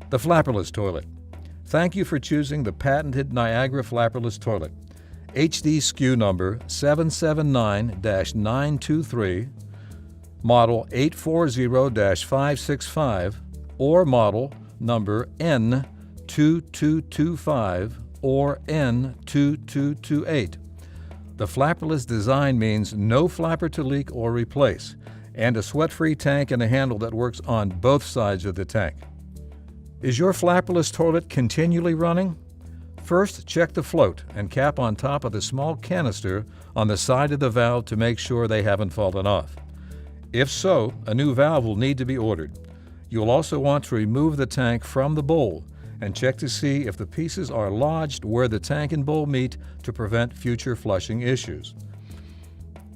The Flapperless Toilet. Thank you for choosing the patented Niagara Flapperless Toilet. HD SKU number 779-923, model 840-565, or model number N2225 or N2228. The flapperless design means no flapper to leak or replace, and a sweat-free tank and a handle that works on both sides of the tank. Is your flapperless toilet continually running? First, check the float and cap on top of the small canister on the side of the valve to make sure they haven't fallen off. If so, a new valve will need to be ordered. You'll also want to remove the tank from the bowl and check to see if the pieces are lodged where the tank and bowl meet to prevent future flushing issues.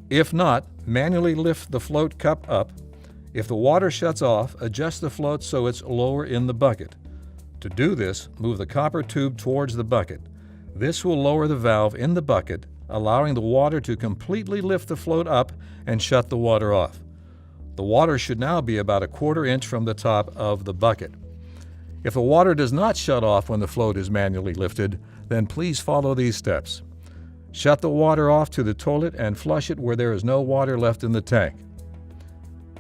If not, manually lift the float cup up. If the water shuts off, adjust the float so it's lower in the bucket. To do this, move the copper tube towards the bucket. This will lower the valve in the bucket, allowing the water to completely lift the float up and shut the water off. The water should now be about a 1/4 inch from the top of the bucket. If the water does not shut off when the float is manually lifted, then please follow these steps. Shut the water off to the toilet and flush it where there is no water left in the tank.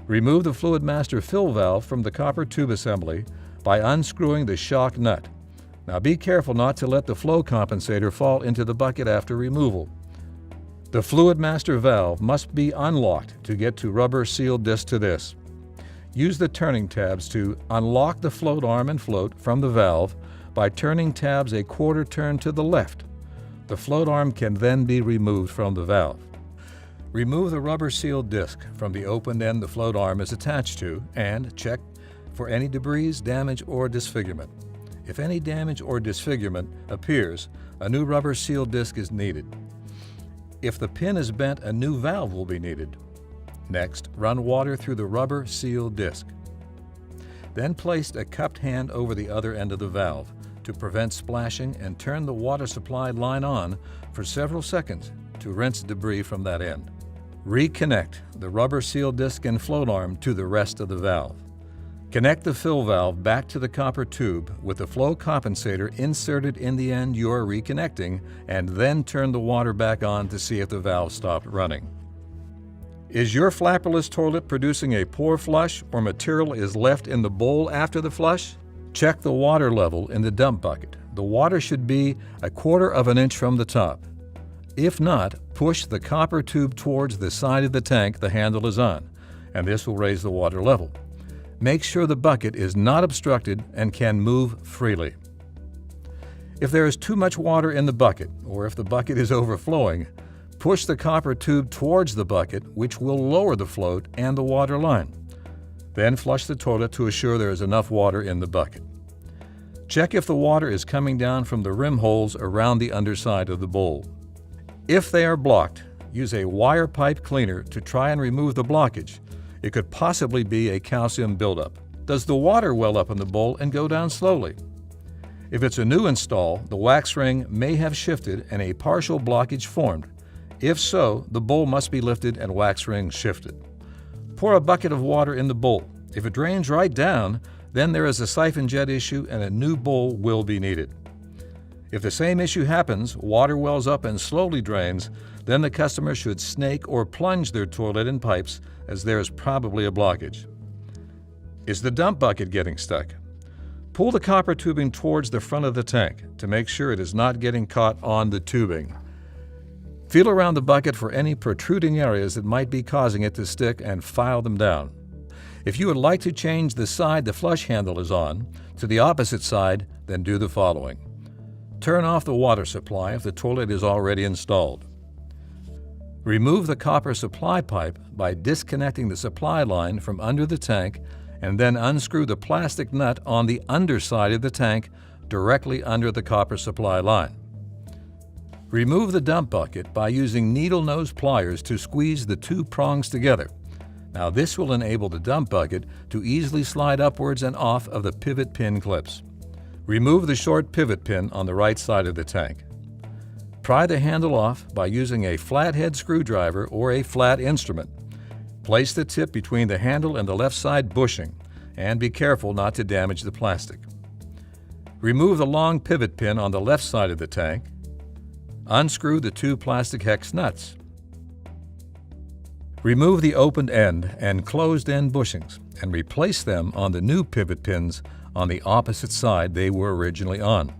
Remove the Fluid Master fill valve from the copper tube assembly by unscrewing the shock nut. Now be careful not to let the flow compensator fall into the bucket after removal. The Fluid Master valve must be unlocked to get to rubber seal disc to this. Use the turning tabs to unlock the float arm and float from the valve by turning tabs a 1/4 turn to the left. The float arm can then be removed from the valve. Remove the rubber seal disc from the opened end the float arm is attached to and check for any debris, damage, or disfigurement. If any damage or disfigurement appears, a new rubber seal disc is needed. If the pin is bent, a new valve will be needed. Next, run water through the rubber seal disc. Then place a cupped hand over the other end of the valve to prevent splashing and turn the water supply line on for several seconds to rinse debris from that end. Reconnect the rubber seal disc and float arm to the rest of the valve. Connect the fill valve back to the copper tube with the flow compensator inserted in the end you are reconnecting, and then turn the water back on to see if the valve stopped running. Is your flapperless toilet producing a poor flush or material is left in the bowl after the flush? Check the water level in the dump bucket. The water should be a 1/4 inch from the top. If not, push the copper tube towards the side of the tank the handle is on, and this will raise the water level. Make sure the bucket is not obstructed and can move freely. If there is too much water in the bucket, or if the bucket is overflowing, push the copper tube towards the bucket, which will lower the float and the water line. Then flush the toilet to assure there is enough water in the bucket. Check if the water is coming down from the rim holes around the underside of the bowl. If they are blocked, use a wire pipe cleaner to try and remove the blockage. It could possibly be a calcium buildup. Does the water well up in the bowl and go down slowly? If it's a new install, the wax ring may have shifted and a partial blockage formed. If so, the bowl must be lifted and wax ring shifted. Pour a bucket of water in the bowl. If it drains right down, then there is a siphon jet issue and a new bowl will be needed. If the same issue happens, water wells up and slowly drains, then the customer should snake or plunge their toilet in pipes, as there is probably a blockage. Is the dump bucket getting stuck? Pull the copper tubing towards the front of the tank to make sure it is not getting caught on the tubing. Feel around the bucket for any protruding areas that might be causing it to stick and file them down. If you would like to change the side the flush handle is on to the opposite side, then do the following. Turn off the water supply if the toilet is already installed. Remove the copper supply pipe by disconnecting the supply line from under the tank and then unscrew the plastic nut on the underside of the tank directly under the copper supply line. Remove the dump bucket by using needle nose pliers to squeeze the two prongs together. Now this will enable the dump bucket to easily slide upwards and off of the pivot pin clips. Remove the short pivot pin on the right side of the tank. Pry the handle off by using a flathead screwdriver or a flat instrument. Place the tip between the handle and the left side bushing, and be careful not to damage the plastic. Remove the long pivot pin on the left side of the tank. Unscrew the 2 plastic hex nuts. Remove the opened end and closed end bushings and replace them on the new pivot pins on the opposite side they were originally on.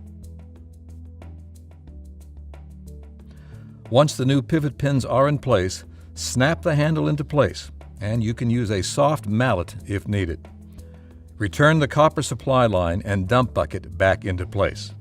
Once the new pivot pins are in place, snap the handle into place, and you can use a soft mallet if needed. Return the copper supply line and dump bucket back into place.